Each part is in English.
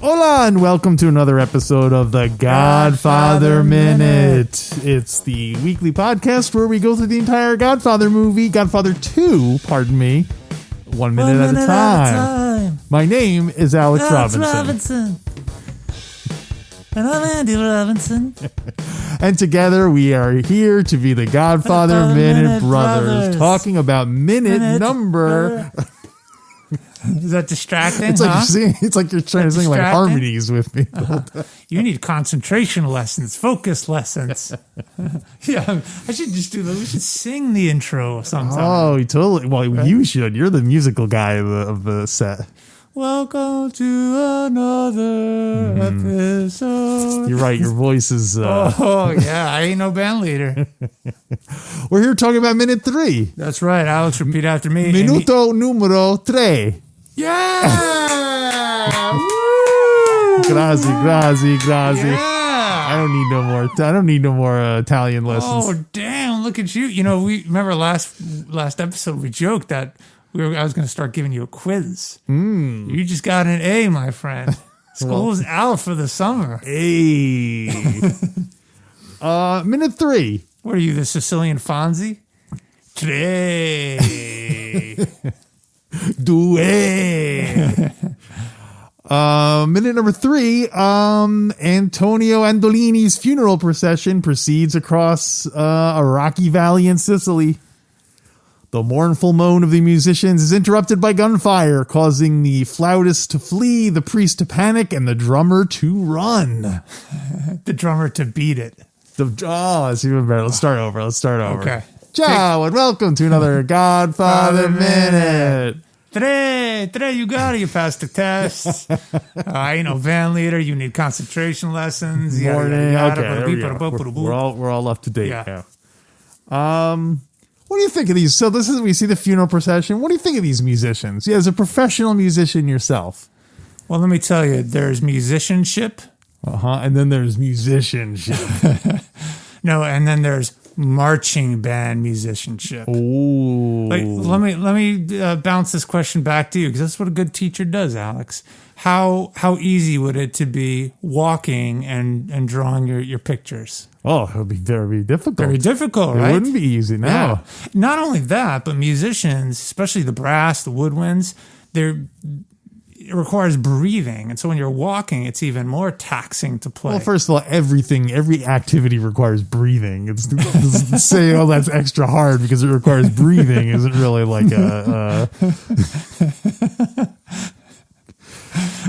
Hola, and welcome to another episode of the Godfather Minute. It's the weekly podcast where we go through the entire Godfather movie, Godfather 2, pardon me, 1 minute at a time. My name is Alex Robinson. And I'm Andy Robinson. And together we are here to be the Godfather Minute Brothers, talking about minute number... Is that distracting? It's like you're trying to sing like harmonies with me. You need concentration lessons, focus lessons. Yeah, I should just do that. We should sing the intro sometime. Oh, you totally. Well, right? You should. You're the musical guy of the set. Welcome to another episode. You're right. Your voice is. Oh yeah, I ain't no band leader. We're here talking about minute 3. That's right. Alex, repeat after me. Minuto numero 3. Yeah! Grazie. Yeah! I don't need no more Italian lessons. Oh damn! Look at you. You know, we remember last episode we joked that I was going to start giving you a quiz. You just got an A, my friend. School's out for the summer. Hey. Minute 3. What are you, the Sicilian Fonzie? Tre. Due. Minute number 3. Antonio Andolini's funeral procession proceeds across a rocky valley in Sicily. The mournful moan of the musicians is interrupted by gunfire, causing the flautist to flee, the priest to panic, and the drummer to run. The drummer to beat it. It's even better. Let's start over. Okay. Ciao, and welcome to another Godfather Minute. Today, you got it. You passed the test. I ain't no van leader. You need concentration lessons. Morning. We're all up to date now. What do you think of these? So we see the funeral procession. What do you think of these musicians? Yeah, as a professional musician yourself. Well, let me tell you, there's musicianship. And then there's musicianship. No, and then there's marching band musicianship. Ooh. Let me bounce this question back to you, because that's what a good teacher does, Alex. How easy would it to be walking and drawing your pictures? Oh, it would be very difficult. Very difficult, right? It wouldn't be easy, no. Yeah. Not only that, but musicians, especially the brass, the woodwinds, it requires breathing. And so when you're walking, it's even more taxing to play. Well, first of all, every activity requires breathing. It's say, oh, that's extra hard because it requires breathing isn't really like a...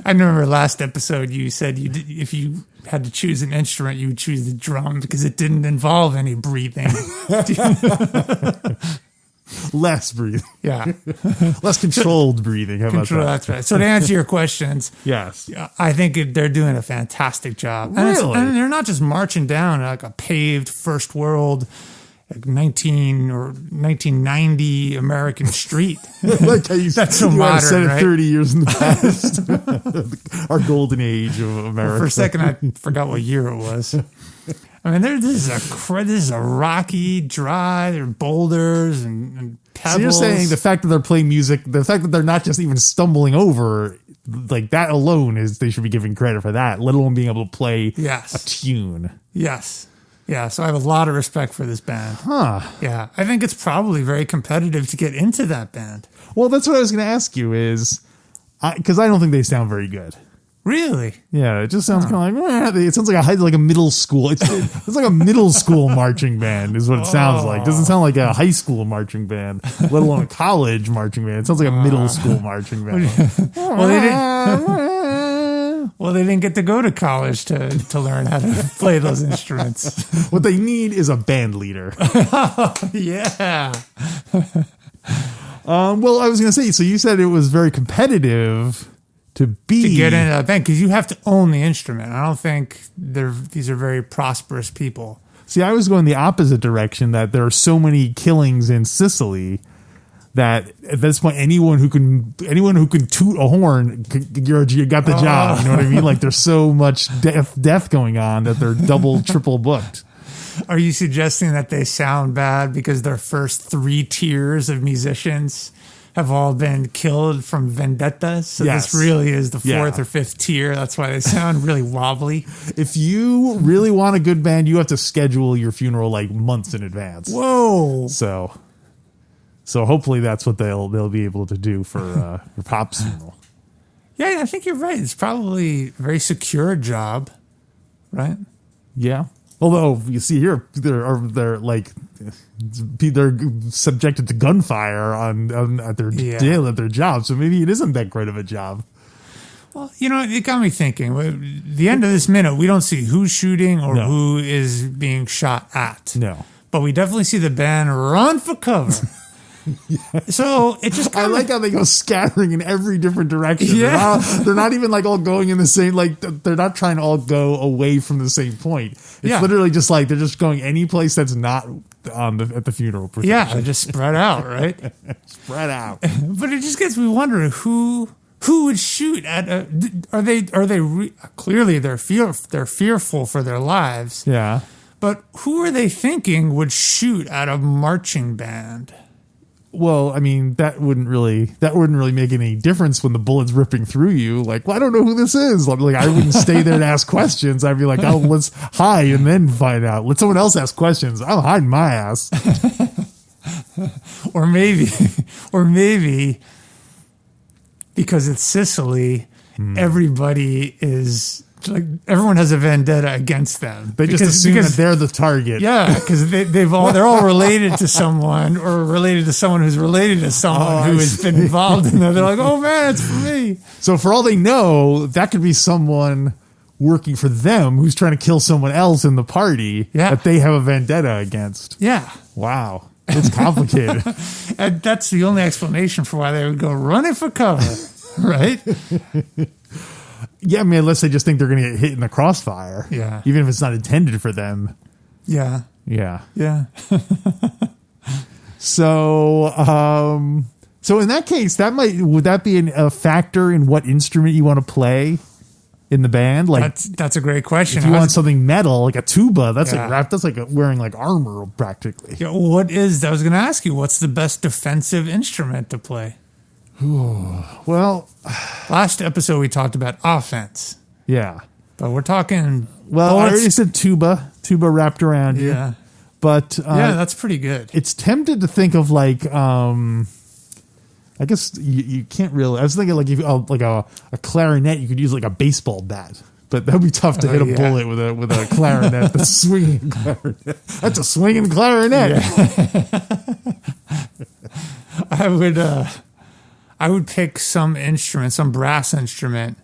I remember last episode you said if you had to choose an instrument, you would choose the drum because it didn't involve any breathing. Less breathing. Yeah. Less controlled breathing. How about that? That's right. So to answer your questions, yes, I think they're doing a fantastic job. Really? And they're not just marching down like a paved first world 1990 American street. Like how that's so modern, said it right? 30 years in the past. Our golden age of America. Well, for a second, I forgot what year it was. I mean, this is a rocky, dry. There are boulders and pebbles. So you're saying the fact that they're playing music, the fact that they're not just even stumbling over, like that alone they should be giving credit for that, let alone being able to play a tune. Yes. Yeah, so I have a lot of respect for this band. Huh. Yeah, I think it's probably very competitive to get into that band. Well, that's what I was going to ask you is, because I don't think they sound very good. Really? Yeah, it just sounds kind of like, it sounds like a middle school. It's like a middle school marching band is what it sounds like. It doesn't sound like a high school marching band, let alone a college marching band. It sounds like a middle school marching band. Well, they didn't get to go to college to learn how to play those instruments. What they need is a band leader. Yeah. Well, I was going to say, so you said it was very competitive to get into that band because you have to own the instrument. I don't think these are very prosperous people. See, I was going the opposite direction, that there are so many killings in Sicily that at this point, anyone who can toot a horn, you got the job. You know what I mean? Like, there's so much death going on that they're double, triple booked. Are you suggesting that they sound bad because their first 3 tiers of musicians have all been killed from vendettas? So Yes. this really is the 4th or 5th tier. That's why they sound really wobbly. If you really want a good band, you have to schedule your funeral like months in advance. Whoa. So hopefully that's what they'll be able to do for Pop's funeral. Yeah, I think you're right. It's probably a very secure job, right? Yeah. Although you see here, they're subjected to gunfire at their job, so maybe it isn't that great of a job. Well, it got me thinking. At the end of this minute, we don't see who's shooting or who is being shot at. No. But we definitely see the band run for cover. So it just I like how they go scattering in every different direction. Yeah. They're not even like all going in the same, like they're not trying to all go away from the same point. It's literally just like they're just going any place that's not at the funeral procession. Yeah, they're just spread out, right? Spread out. But it just gets me wondering who would shoot at clearly they're fearful for their lives. Yeah. But who are they thinking would shoot at a marching band? Well, I mean, that wouldn't really make any difference when the bullet's ripping through you. Like, well, I don't know who this is. Like, I wouldn't stay there to ask questions. I'd be like, oh, let's hide and then find out. Let someone else ask questions. I'm hiding my ass. or maybe because it's Sicily, everybody is like, everyone has a vendetta against them. They just assume that they're the target. Yeah, because they're all related to someone, or related to someone who's related to someone who has been involved in that. They're like, oh man, it's for me. So for all they know, that could be someone working for them who's trying to kill someone else in the party that they have a vendetta against. Yeah. Wow. It's complicated. And that's the only explanation for why they would go running for cover, right? Yeah, I mean, unless they just think they're going to get hit in the crossfire. Yeah. Even if it's not intended for them. Yeah. Yeah. Yeah. So in that case, would that be a factor in what instrument you want to play in the band? Like, that's a great question. If you want something metal, like a tuba, that's like wearing like armor practically. Yeah, I was going to ask you, what's the best defensive instrument to play? Well, last episode we talked about offense. Yeah. But we're talking... Well, I already said tuba wrapped around you. Yeah. But... that's pretty good. It's tempted to think of like... I guess you can't really... I was thinking like if like a clarinet, you could use like a baseball bat. But that would be tough to hit a bullet with a clarinet. That's a swinging clarinet. That's a swinging clarinet. Yeah. I would pick some instrument, some brass instrument,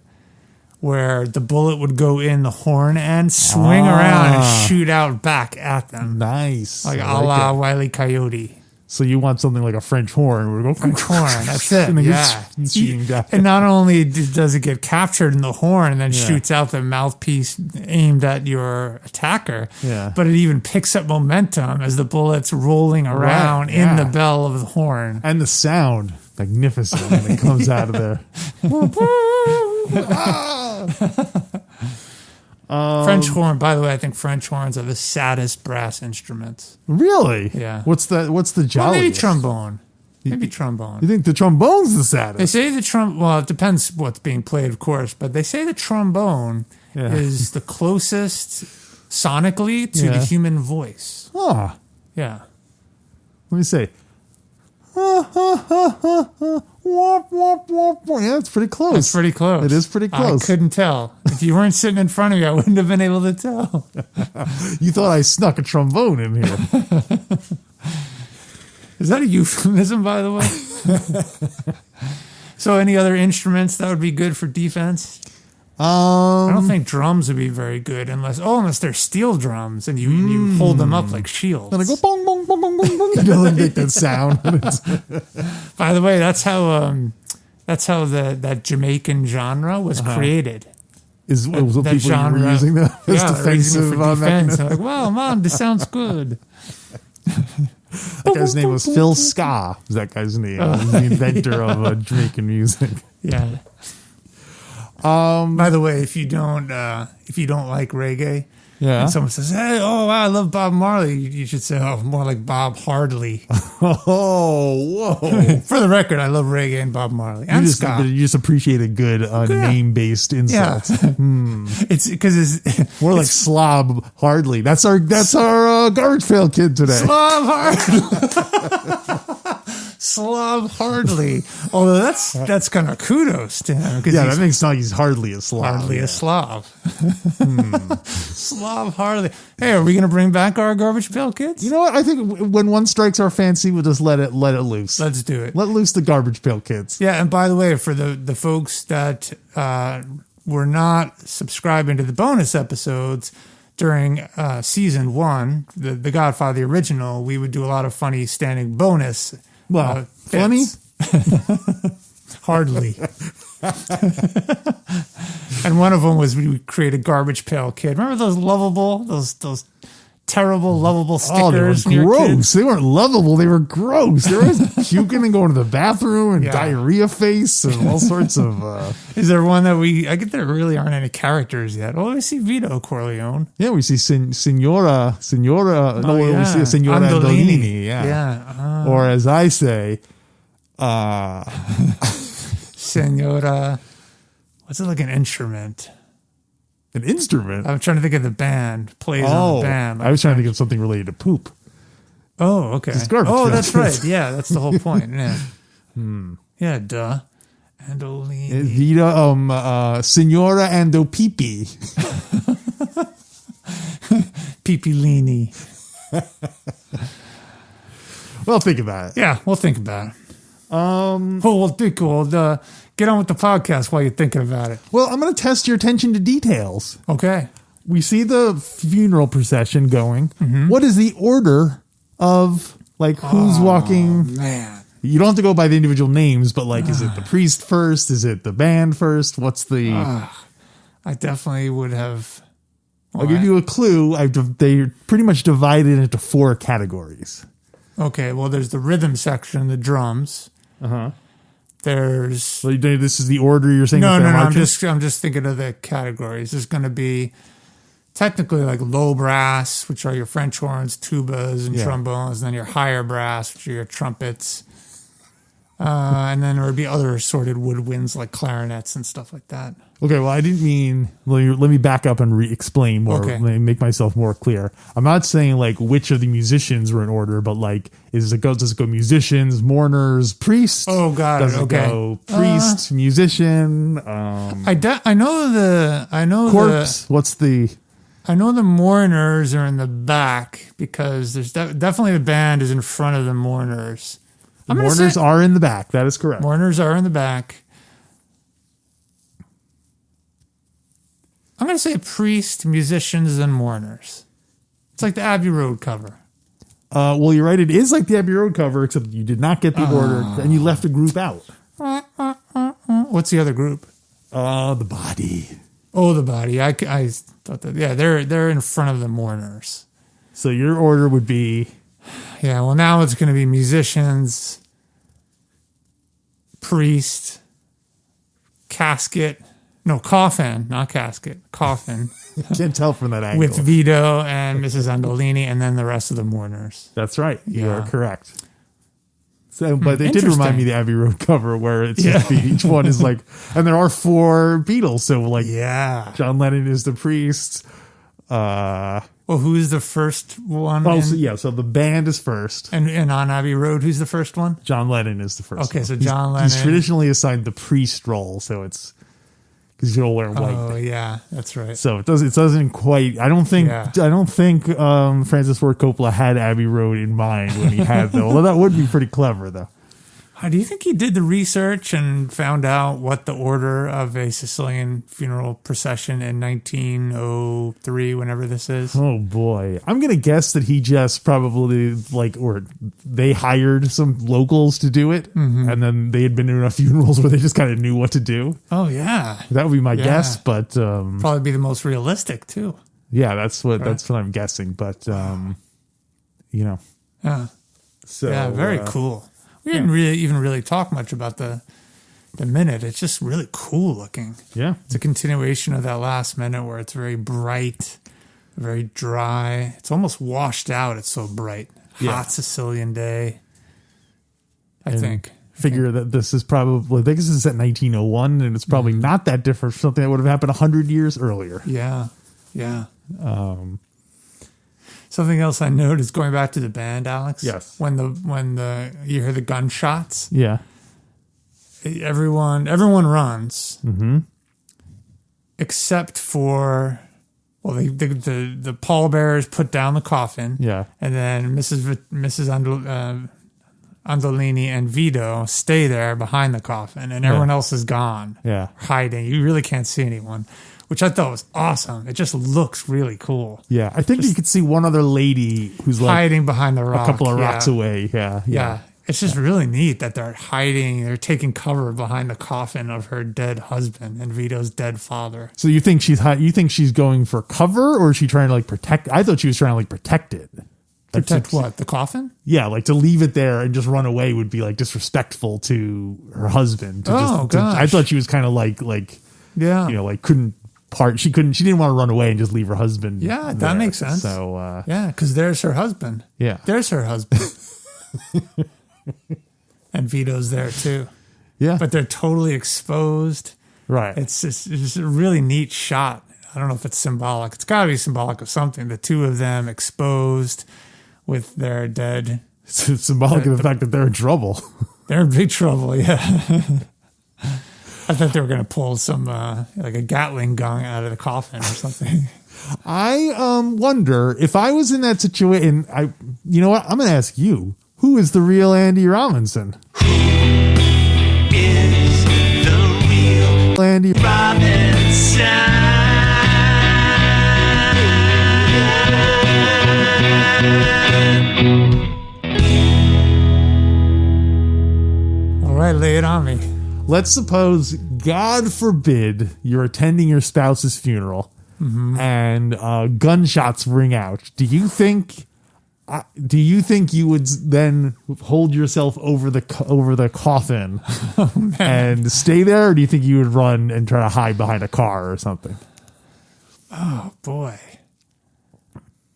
where the bullet would go in the horn and swing around and shoot out back at them. Nice. Like a la Wile E. Coyote. So you want something like a French horn. Where we go, French horn, that's it. And shooting down. And not only does it get captured in the horn and then shoots out the mouthpiece aimed at your attacker, but it even picks up momentum as the bullet's rolling around in the bell of the horn. And the sound. Magnificent when it comes out of there. French horn, by the way, I think French horns are the saddest brass instruments. Really? Yeah. What's the jolliest? Well, maybe trombone. Maybe trombone. You think the trombone's the saddest? They say well, it depends what's being played, of course, but they say the trombone is the closest sonically to the human voice. Oh. Yeah. Let me say. Yeah, it's pretty close. That's pretty close. It is pretty close. I couldn't tell. If you weren't sitting in front of me, I wouldn't have been able to tell. You thought I snuck a trombone in here. Is that a euphemism, by the way? So any other instruments that would be good for defense? I don't think drums would be very good unless they're steel drums and you hold them up like shields. And I go bong bong bong bong bong bong. You don't make that sound. By the way, that's how that Jamaican genre was created. Is what people genre. were using them as defensive defense. Like, wow, man, this sounds good. That guy's name was Phil Ska. Was that guy's name? He was the inventor of Jamaican music. Yeah. By the way, if you don't like reggae, and someone says, "Hey, wow, I love Bob Marley," you should say, "Oh, more like Bob Hardley." Oh, whoa! For the record, I love reggae and Bob Marley and ska. You just appreciate a good name-based insult. Yeah. It's because it's more like Slob Hardley. That's our garbage pail kid today. Slob Hardley. Slob Hardley. Although that's kind of kudos to him. Yeah, that makes it sound like he's hardly a slob. Hardly a slob. Slob Hardly. Hey, are we going to bring back our garbage pail kids? You know what? I think when one strikes our fancy, we'll just let it loose. Let's do it. Let loose the garbage pail kids. Yeah, and by the way, for the folks that were not subscribing to the bonus episodes during season 1, the Godfather original, we would do a lot of funny standing bonus. Well, funny? Hardly. And one of them was we would create a garbage pail kid. Remember those lovable, those terrible lovable stickers? Oh, they were gross. They weren't lovable. They were gross. They were puking and going to the bathroom and diarrhea face and all sorts of. Is there one that I get there really aren't any characters yet? Oh, we see Vito Corleone. Yeah, we see Signora. We see Signora Andolini. Yeah. Or as I say, Senora. What's it like an instrument? An instrument? I'm trying to think of the band. Plays on the band. I was trying to think of something related to poop. Oh, okay. That's right. Yeah, that's the whole point. Yeah. Yeah, duh. Andolini. Vita, Signora Ando Pipi. Pipilini. Well, think about it. Yeah, we'll think about it. We'll get on with the podcast while you're thinking about it. Well, I'm going to test your attention to details. Okay. We see the funeral procession going. Mm-hmm. What is the order of, who's walking? Man. You don't have to go by the individual names, but, is it the priest first? Is it the band first? What's the... I definitely would have... I'll give you a clue. They're pretty much divided into 4 categories. Okay, well, there's the rhythm section, the drums. Uh-huh. There's... So this is the order you're saying? No. I'm just thinking of the categories. There's going to be technically low brass, which are your French horns, tubas, and trombones, and then your higher brass, which are your trumpets. And then there would be other assorted woodwinds like clarinets and stuff like that. Okay, well, I didn't mean... Let me back up and explain more. Okay. Let me make myself more clear. I'm not saying, which of the musicians were in order, but, does it go musicians, mourners, priests? Oh, got does it. Okay. Does it go priest, musician? I know corpse? What's the... I know the mourners are in the back because there's definitely the band is in front of the mourners. The mourners are in the back. That is correct. Mourners are in the back. I'm going to say priest, musicians, and mourners. It's like the Abbey Road cover. Well, you're right. It is like the Abbey Road cover, except you did not get the order, and you left a group out. What's the other group? The body. Oh, the body. I thought that. Yeah, they're in front of the mourners. So your order would be... Yeah, well, now it's going to be musicians, priest, casket... No, coffin, not casket. Coffin. Can't tell from that angle. With Vito and Mrs. Andolini, and then the rest of the mourners. That's right. You are correct. So, but it did remind me of the Abbey Road cover where it's each one is and there are 4 Beatles. So John Lennon is the priest. Well, who's the first one? So the band is first. And on Abbey Road, who's the first one? John Lennon is the first. Okay, so John Lennon. He's traditionally assigned the priest role, so it's because he'll wear white. Oh, yeah, that's right. So it doesn't quite. I don't think Francis Ford Coppola had Abbey Road in mind when he had though. Although that would be pretty clever though. How do you think he did the research and found out what the order of a Sicilian funeral procession in 1903, whenever this is? Oh boy. I'm going to guess that he just probably or they hired some locals to do it. And then they had been to enough funerals where they just kind of knew what to do. Oh yeah. That would be my guess, but probably be the most realistic too. Yeah, that's what I'm guessing, but Yeah. So yeah, very cool. We didn't really talk much about the minute. It's just really cool looking. Yeah. It's a continuation of that last minute where it's very bright, very dry. It's almost washed out. It's so bright. Hot Sicilian day. I think. Figure that this is probably, I think this is at 1901, and it's probably not that different from something that would have happened 100 years earlier. Yeah. Yeah. Something else I noticed going back to the band, Alex. Yes. When you hear the gunshots. Yeah. Everyone runs. Except for, well, the pallbearers put down the coffin. Yeah. And then Mrs. Andolini and Vito stay there behind the coffin, and everyone else is gone. Yeah. Hiding. You really can't see anyone, which I thought was awesome. It just looks really cool. Yeah. I think you could see one other lady who's hiding behind the rock. A couple of rocks away. Yeah. Yeah. It's just really neat that they're hiding. They're taking cover behind the coffin of her dead husband and Vito's dead father. So you think she's going for cover, or is she trying to protect? I thought she was trying to protect it. Protect what? The coffin? Yeah, to leave it there and just run away would be disrespectful to her husband. Gosh. I thought she was kind of couldn't part. She didn't want to run away and just leave her husband. Yeah, that makes sense. So yeah, because there's her husband. Yeah, there's her husband. And Vito's there too. Yeah, but they're totally exposed. Right. It's just a really neat shot. I don't know if it's symbolic. It's got to be symbolic of something. The two of them exposed with their dead. It's symbolic of the fact that they're in trouble. They're in big trouble, yeah. I thought they were going to pull some, a Gatling gun out of the coffin or something. I wonder if I was in that situation. You know what? I'm going to ask you. Who is the real Andy Robinson? Who is the real Andy Robinson? All right, lay it on me. Let's suppose, God forbid, you're attending your spouse's funeral and gunshots ring out. Do you think you would then hold yourself over the coffin and stay there, or do you think you would run and try to hide behind a car or something? Oh boy,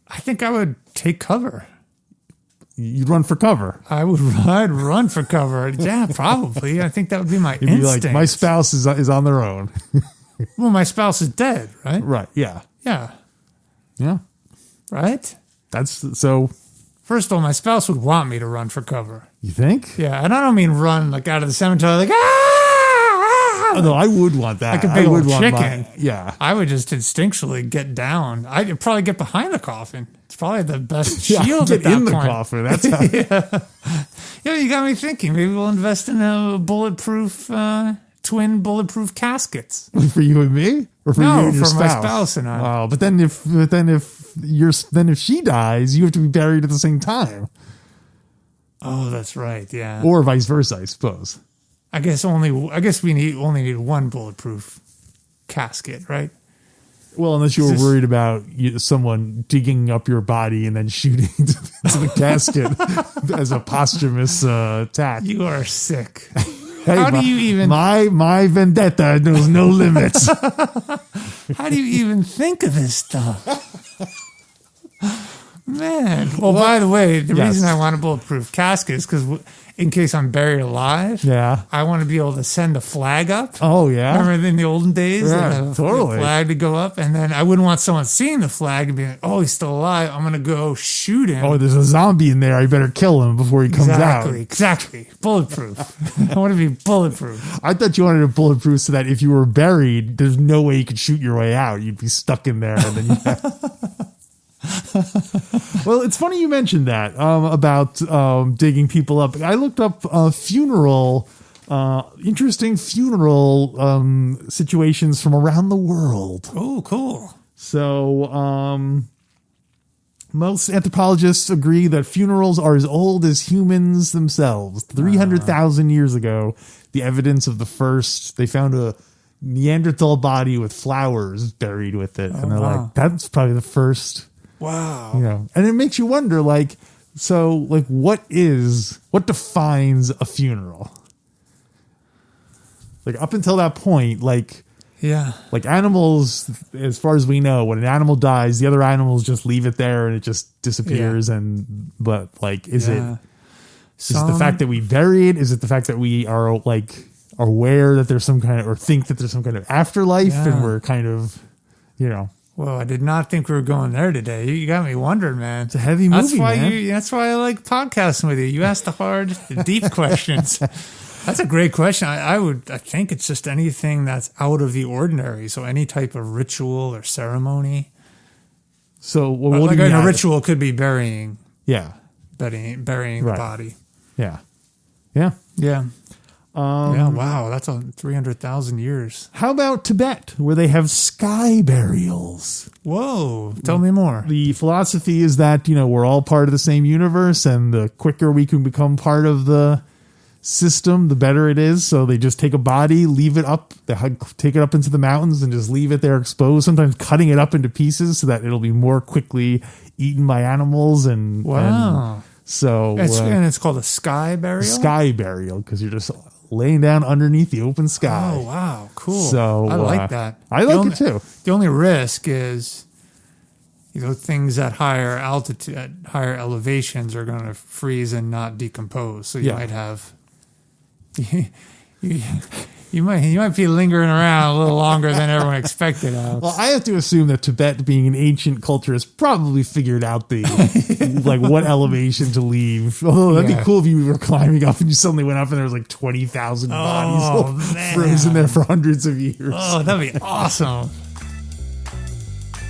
I think I would take cover. You'd run for cover. I'd run for cover. Yeah, probably. I think that would be my instinct. You'd be like, my spouse is on their own. Well, my spouse is dead, right? Right. Yeah. Yeah. Yeah. Right? That's so. First of all, my spouse would want me to run for cover. You think? Yeah, and I don't mean run out of the cemetery Oh, no, I would want that. Like a big old chicken. Yeah. I would just instinctually get down. I'd probably get behind the coffin. It's probably the best shield at that in the point. coffin. That's how. Yeah, you got me thinking. Maybe we'll invest in a bulletproof, twin bulletproof caskets. For you and me? Or for you and your spouse? My spouse and I. Oh, but then if she dies, you have to be buried at the same time. Oh, that's right. Yeah. Or vice versa, I suppose. I guess we only need one bulletproof casket, right? Well, unless you were worried about someone digging up your body and then shooting into the casket as a posthumous attack. You are sick. Hey, How do you even... My vendetta knows no limits. How do you even think of this stuff? Man. Well, by the way, the reason I want a bulletproof casket is because in case I'm buried alive, I want to be able to send a flag up. Oh, yeah. Remember in the olden days? Totally. The flag to go up, and then I wouldn't want someone seeing the flag and being like, oh, he's still alive. I'm going to go shoot him. Oh, there's a zombie in there. I better kill him before he comes out. Exactly. Bulletproof. I want to be bulletproof. I thought you wanted a bulletproof so that if you were buried, there's no way you could shoot your way out. You'd be stuck in there. And then Well, it's funny you mentioned that about digging people up. I looked up interesting funeral situations from around the world. Oh, cool. So most anthropologists agree that funerals are as old as humans themselves. 300,000 years ago, the evidence of they found a Neanderthal body with flowers buried with it. And they're like, that's probably the first. Wow. And it makes you wonder, what defines a funeral? Like up until that point, animals, as far as we know, when an animal dies, the other animals just leave it there and it just disappears. Yeah. Is it the fact that we bury it? Is it the fact that we are aware that there's some kind of, or think that there's some kind of afterlife and we're kind of, Well, I did not think we were going there today. You got me wondering, man. It's a heavy movie, man. That's why I like podcasting with you. You ask the deep questions. That's a great question. I think it's just anything that's out of the ordinary. So any type of ritual or ceremony. So what like do you mean? a ritual could be burying. Yeah. Burying the body. Yeah. Yeah. Yeah. Wow. That's 300,000 years. How about Tibet, where they have sky burials? Whoa. Tell me more. The philosophy is that, we're all part of the same universe, and the quicker we can become part of the system, the better it is. So they just take a body, leave it up, take it up into the mountains and just leave it there exposed, sometimes cutting it up into pieces so that it'll be more quickly eaten by animals. And it's called a sky burial? Sky burial, because you're just laying down underneath the open sky. Oh, wow. Cool. So I like that. I like it too. The only risk is, things at higher altitude, at higher elevations are going to freeze and not decompose. So you might have, you might be lingering around a little longer than everyone expected, Alex. Well, I have to assume that Tibet, being an ancient culture, has probably figured out the what elevation to leave. Oh, that'd be cool if you were climbing up and you suddenly went up and there was 20,000 bodies frozen there for hundreds of years. Oh, that'd be awesome.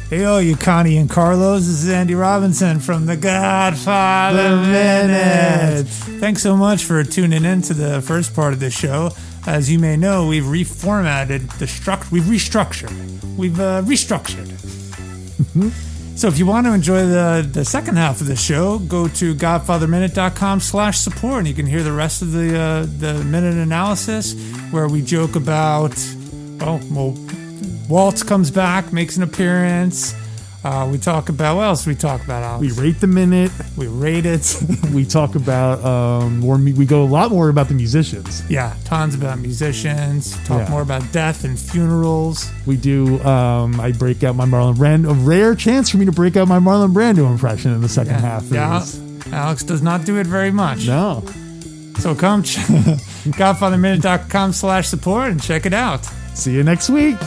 Hey, you Connie and Carlos. This is Andy Robinson from the Godfather Minute. Thanks so much for tuning in to the first part of this show. As you may know, we've reformatted the structure. We've restructured. So if you want to enjoy the second half of the show, go to godfatherminute.com/support, and you can hear the rest of the minute analysis, where we joke about, Waltz comes back, makes an appearance. We talk about, what else we talk about, Alex? We rate the minute. We rate it. We talk about, we go a lot more about the musicians. Yeah, tons about musicians. Talk more about death and funerals. We do, I break out my Marlon Brando. A rare chance for me to break out my Marlon Brando impression in the second half. Yeah, Alex does not do it very much. No. So come, godfatherminute.com/support and check it out. See you next week.